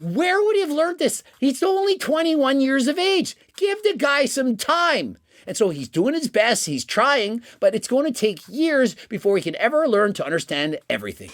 Where would he have learned this? He's only 21 years of age. Give the guy some time. And so he's doing his best, he's trying, but it's going to take years before he can ever learn to understand everything.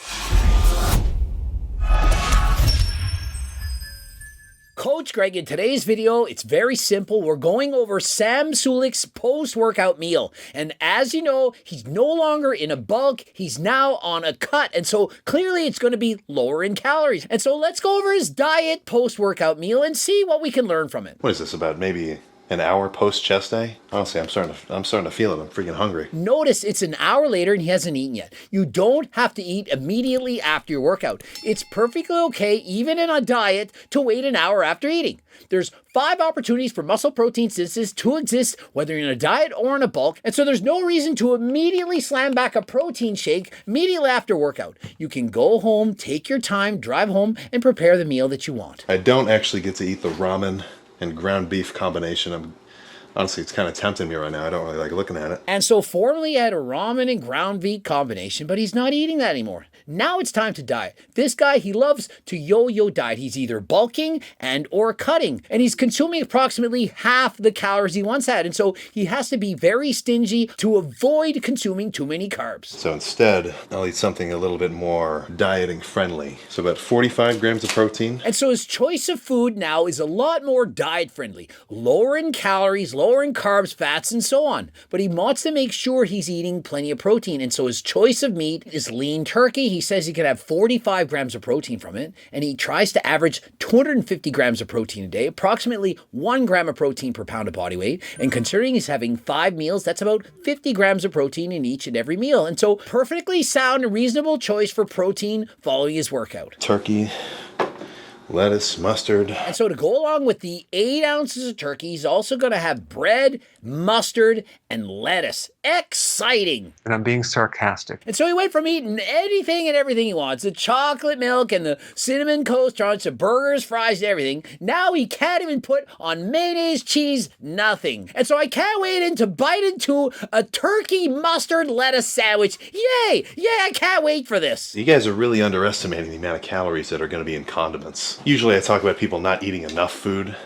Coach Greg, in today's video, it's very simple. We're going over Sam Sulek's post-workout meal. And as you know, he's no longer in a bulk, he's now on a cut. And so clearly it's going to be lower in calories. And so let's go over his diet post-workout meal and see what we can learn from it. What is this, about maybe an hour post-chest day? Honestly, I'm starting to feel it. I'm freaking hungry. Notice it's an hour later and he hasn't eaten yet. You don't have to eat immediately after your workout. It's perfectly okay, even in a diet, to wait an hour after eating. There's 5 opportunities for muscle protein synthesis to exist, whether you're in a diet or in a bulk, and so there's no reason to immediately slam back a protein shake immediately after workout. You can go home, take your time, drive home, and prepare the meal that you want. I don't actually get to eat the ramen and ground beef combination. Honestly, it's kind of tempting me right now. I don't really like looking at it. And so formerly he had a ramen and ground beef combination, but he's not eating that anymore. Now it's time to diet. This guy, he loves to yo-yo diet. He's either bulking and or cutting, and he's consuming approximately half the calories he once had. And so he has to be very stingy to avoid consuming too many carbs. So instead, I'll eat something a little bit more dieting friendly. So about 45 grams of protein. And so his choice of food now is a lot more diet friendly, lower in calories, lower in carbs, fats, and so on. But he wants to make sure he's eating plenty of protein. And so his choice of meat is lean turkey. He says he can have 45 grams of protein from it. And he tries to average 250 grams of protein a day, approximately 1 gram of protein per pound of body weight. And considering he's having 5 meals, that's about 50 grams of protein in each and every meal. And so perfectly sound and reasonable choice for protein following his workout. Turkey, lettuce, mustard. And so to go along with the 8 ounces of turkey, he's also going to have bread, mustard, and lettuce. Exciting. And I'm being sarcastic. And so he went from eating anything and everything he wants, the chocolate milk and the cinnamon Coast Crunch, the burgers, fries, and everything. Now he can't even put on mayonnaise, cheese, nothing. And so I can't wait to bite into a turkey mustard lettuce sandwich. Yay! Yay, I can't wait for this. You guys are really underestimating the amount of calories that are going to be in condiments. Usually I talk about people not eating enough food,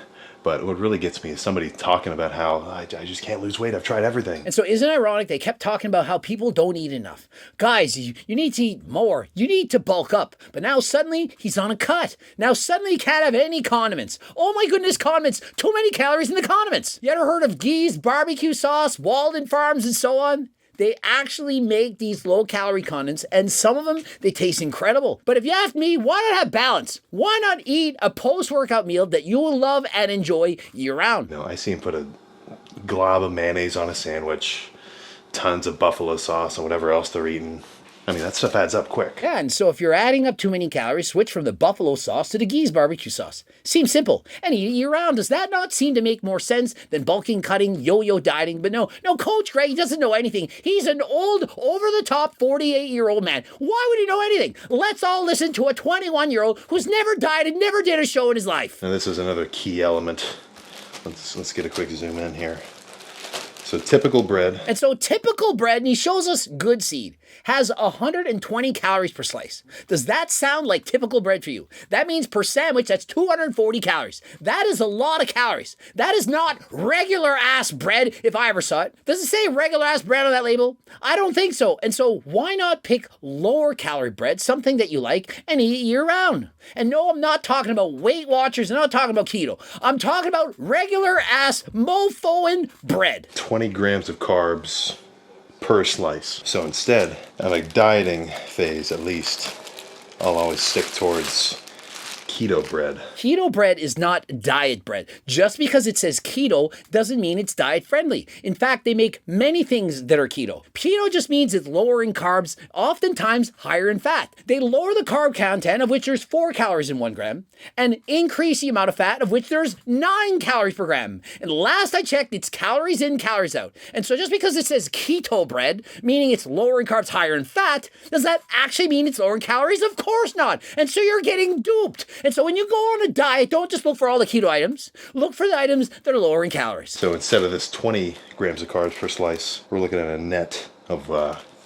but what really gets me is somebody talking about how I just can't lose weight. I've tried everything. And so isn't it ironic? They kept talking about how people don't eat enough. Guys, you need to eat more. You need to bulk up. But now suddenly he's on a cut. Now suddenly he can't have any condiments. Oh my goodness, condiments. Too many calories in the condiments. You ever heard of Gee's barbecue sauce, Walden Farms, and so on? They actually make these low-calorie condiments, and some of them, they taste incredible. But if you ask me, why not have balance? Why not eat a post-workout meal that you will love and enjoy year-round? No, I see him put a glob of mayonnaise on a sandwich, tons of buffalo sauce and whatever else they're eating. I mean, that stuff adds up quick. Yeah, and so if you're adding up too many calories, switch from the buffalo sauce to the Gee's barbecue sauce. Seems simple, and eat it year-round. Does that not seem to make more sense than bulking, cutting, yo-yo dieting? But no, Coach Greg, he doesn't know anything. He's an old, over-the-top 48-year-old man. Why would he know anything? Let's all listen to a 21-year-old who's never dieted, never did a show in his life. Now, this is another key element. Let's get a quick zoom in here. So typical bread. And so typical bread, and he shows us good seed, has 120 calories per slice. Does that sound like typical bread for you? That means per sandwich, that's 240 calories. That is a lot of calories. That is not regular ass bread if I ever saw it. Does it say regular ass bread on that label? I don't think so. And so why not pick lower calorie bread, something that you like, and eat it year round? And no, I'm not talking about Weight Watchers. I'm not talking about keto. I'm talking about regular ass mofoing bread. 20 grams of carbs per slice. So instead of a dieting phase, at least, I'll always stick towards keto bread. Keto bread is not diet bread. Just because it says keto doesn't mean it's diet friendly. In fact, they make many things that are keto. Keto just means it's lower in carbs, oftentimes higher in fat. They lower the carb content, of which there's 4 calories in 1 gram, and increase the amount of fat, of which there's 9 calories per gram. And last I checked, it's calories in, calories out. And so just because it says keto bread, meaning it's lower in carbs, higher in fat, does that actually mean it's lower in calories? Of course not. And so you're getting duped. And so when you go on a diet, don't just look for all the keto items. Look for the items that are lower in calories. So instead of this 20 grams of carbs per slice, we're looking at a net of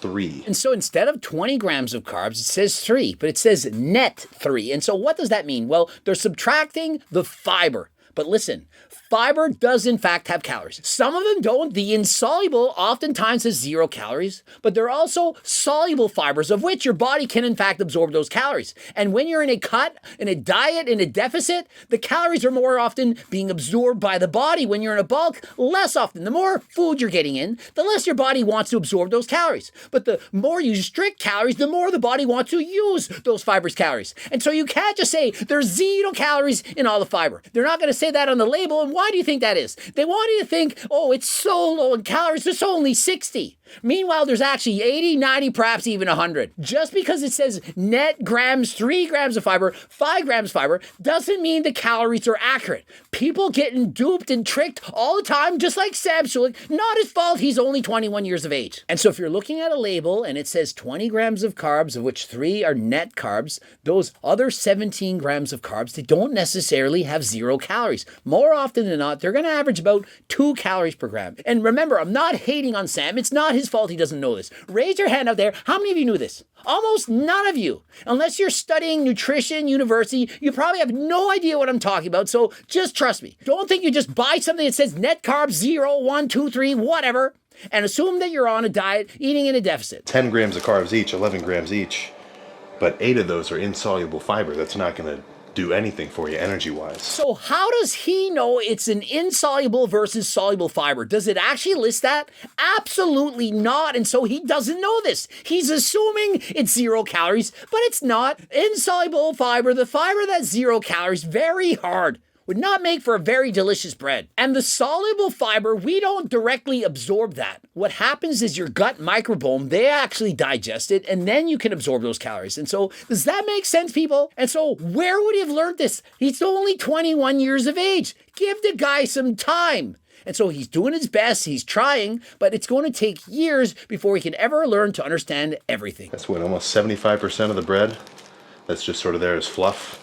3. And so instead of 20 grams of carbs, it says 3, but it says net 3. And so what does that mean? Well, they're subtracting the fiber. But listen, fiber does in fact have calories. Some of them don't. The insoluble oftentimes has 0 calories, but there are also soluble fibers of which your body can in fact absorb those calories. And when you're in a cut, in a diet, in a deficit, the calories are more often being absorbed by the body. When you're in a bulk, less often. The more food you're getting in, the less your body wants to absorb those calories. But the more you restrict calories, the more the body wants to use those fibers calories. And so you can't just say there's 0 calories in all the fiber. They're not going to say that on the label. And why do you think that is? They want you to think, oh, it's so low in calories, there's only 60. Meanwhile, there's actually 80, 90, perhaps even 100. Just because it says net grams, 3 grams of fiber, 5 grams of fiber, doesn't mean the calories are accurate. People getting duped and tricked all the time, just like Sam Sulek. Not his fault, he's only 21 years of age. And so if you're looking at a label and it says 20 grams of carbs, of which 3 are net carbs, those other 17 grams of carbs, they don't necessarily have 0 calories. More often than not, they're going to average about 2 calories per gram. And remember, I'm not hating on Sam. It's not his fault he doesn't know this. Raise your hand out there. How many of you knew this? Almost none of you. Unless you're studying nutrition university, you probably have no idea what I'm talking about. So just trust me. Don't think you just buy something that says net carbs 0, 1, 2, 3, whatever, and assume that you're on a diet, eating in a deficit. 10 grams of carbs each, 11 grams each, but 8 of those are insoluble fiber. That's not going to do anything for you energy-wise. So how does he know it's an insoluble versus soluble fiber? Does it actually list that? Absolutely not. And so he doesn't know this. He's assuming it's 0 calories, but it's not. Insoluble fiber, the fiber that's 0 calories, very hard. Would not make for a very delicious bread. And the soluble fiber, we don't directly absorb that. What happens is your gut microbiome, they actually digest it, and then you can absorb those calories. And so, does that make sense, people? And so, where would he have learned this? He's only 21 years of age. Give the guy some time. And so he's doing his best, he's trying, but it's going to take years before he can ever learn to understand everything. That's what, almost 75% of the bread that's just sort of there as fluff.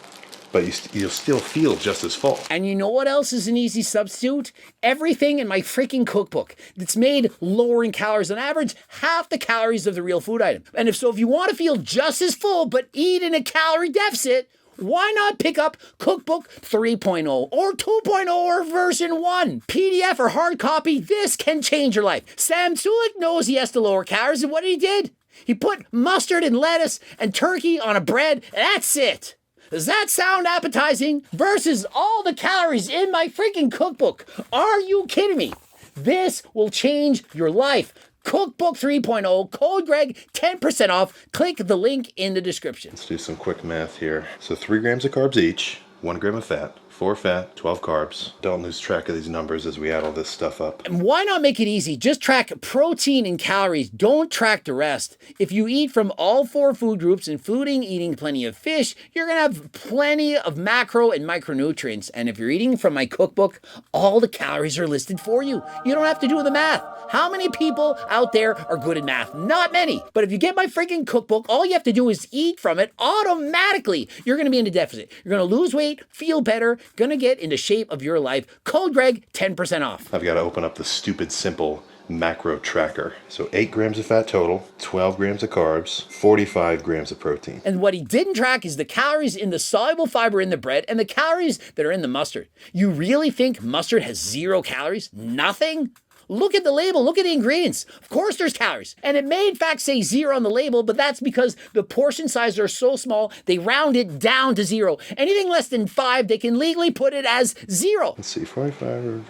But you'll still feel just as full. And you know what else is an easy substitute? Everything in my freaking cookbook that's made lower in calories on average, half the calories of the real food item. And if you want to feel just as full but eat in a calorie deficit, why not pick up Cookbook 3.0 or 2.0 or version 1? PDF or hard copy, this can change your life. Sam Sulek knows he has to lower calories, and what he did? He put mustard and lettuce and turkey on a bread, and that's it. Does that sound appetizing? Versus all the calories in my freaking cookbook. Are you kidding me? This will change your life. Cookbook 3.0, code Greg, 10% off. Click the link in the description. Let's do some quick math here. So 3 grams of carbs each, 1 gram of fat, 4 fat, 12 carbs. Don't lose track of these numbers as we add all this stuff up. And why not make it easy? Just track protein and calories. Don't track the rest. If you eat from all 4 food groups, including eating plenty of fish, you're going to have plenty of macro and micronutrients. And if you're eating from my cookbook, all the calories are listed for you. You don't have to do the math. How many people out there are good at math? Not many. But if you get my freaking cookbook, all you have to do is eat from it automatically. You're going to be in a deficit. You're going to lose weight, feel better, going to get into shape of your life. Code Greg, 10% off. I've got to open up the stupid simple macro tracker. So 8 grams of fat total, 12 grams of carbs, 45 grams of protein. And what he didn't track is the calories in the soluble fiber in the bread and the calories that are in the mustard. You really think mustard has 0 calories? Nothing? Look at the label, look at the ingredients. Of course there's calories. And it may in fact say 0 on the label, but that's because the portion sizes are so small, they round it down to 0. Anything less than 5, they can legally put it as 0. Let's see, 45,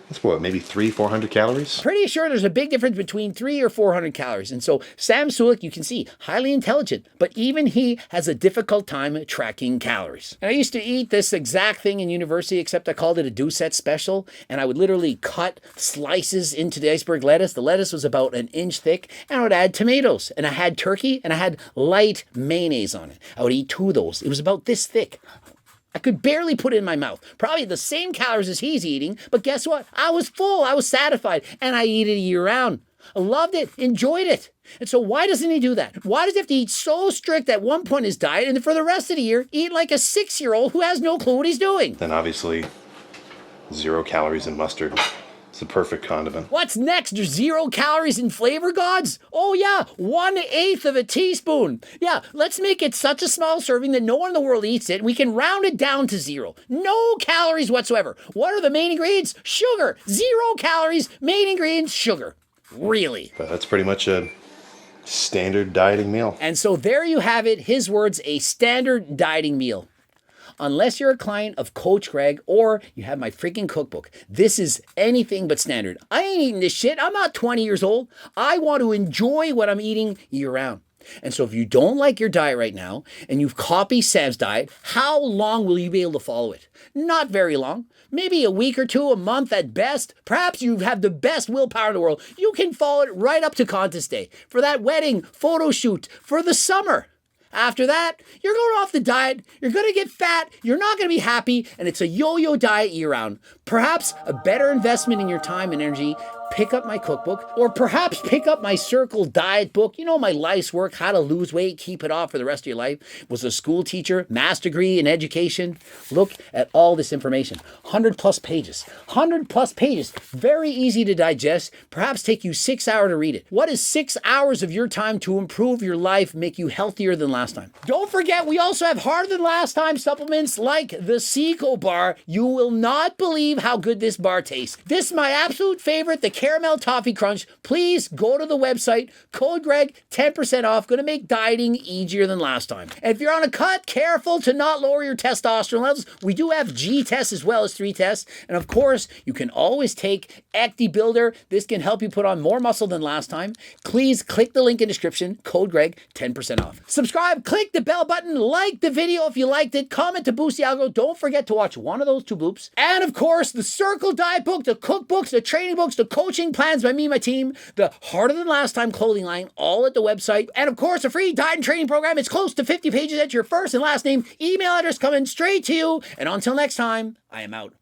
that's what, maybe 300-400 calories? Pretty sure there's a big difference between 300 or 400 calories. And so Sam Sulek, you can see, highly intelligent, but even he has a difficult time tracking calories. And I used to eat this exact thing in university, except I called it a Doucette special. And I would literally cut slices into the iceberg lettuce. The lettuce was about 1 inch thick, and I would add tomatoes. And I had turkey, and I had light mayonnaise on it. I would eat 2 of those. It was about this thick. I could barely put it in my mouth. Probably the same calories as he's eating, but guess what? I was full, I was satisfied, and I eat it year round. I loved it, enjoyed it. And so why doesn't he do that? Why does he have to eat so strict at one point in his diet, and then for the rest of the year, eat like a 6-year-old who has no clue what he's doing? Then obviously, 0 calories in mustard. It's the perfect condiment. What's next? 0 calories in flavor gods? Oh yeah, 1/8 of a teaspoon. Yeah, let's make it such a small serving that no one in the world eats it. We can round it down to 0. No calories whatsoever. What are the main ingredients? Sugar. 0 calories, main ingredients, sugar. Really? But that's pretty much a standard dieting meal. And so there you have it, his words, a standard dieting meal. Unless you're a client of Coach Greg or you have my freaking cookbook, this is anything but standard. I ain't eating this shit. I'm not 20 years old. I want to enjoy what I'm eating year round. And so if you don't like your diet right now and you've copied Sam's diet, how long will you be able to follow it? Not very long. Maybe a week or two, a month at best. Perhaps you have the best willpower in the world. You can follow it right up to contest day, for that wedding, photo shoot, for the summer. After that, you're going off the diet, you're going to get fat, you're not going to be happy, and it's a yo-yo diet year-round. Perhaps a better investment in your time and energy, pick up my cookbook, or perhaps pick up my Circle diet book. You know, my life's work, how to lose weight, keep it off for the rest of your life. Was a school teacher, master degree in education. Look at all this information. 100 plus pages. 100 plus pages. Very easy to digest. Perhaps take you 6 hours to read it. What is 6 hours of your time to improve your life, make you healthier than last time? Don't forget, we also have harder than last time supplements like the Seco bar. You will not believe how good this bar tastes. This is my absolute favorite, the Caramel Toffee Crunch. Please go to the website, code Greg, 10% off. Going to make dieting easier than last time. And if you're on a cut, careful to not lower your testosterone levels. We do have G tests as well as 3 tests. And of course, you can always take Ecti Builder. This can help you put on more muscle than last time. Please click the link in description, code Greg, 10% off. Subscribe, click the bell button, like the video if you liked it, comment to boost the algo. Don't forget to watch one of those 2 bloops. And of course, the Circle diet book, the cookbooks, the training books, the coaching plans by me and my team, the Harder Than Last Time clothing line, all at the website. And of course, a free diet and training program. It's close to 50 pages at your first and last name, email address coming straight to you. And until next time, I am out.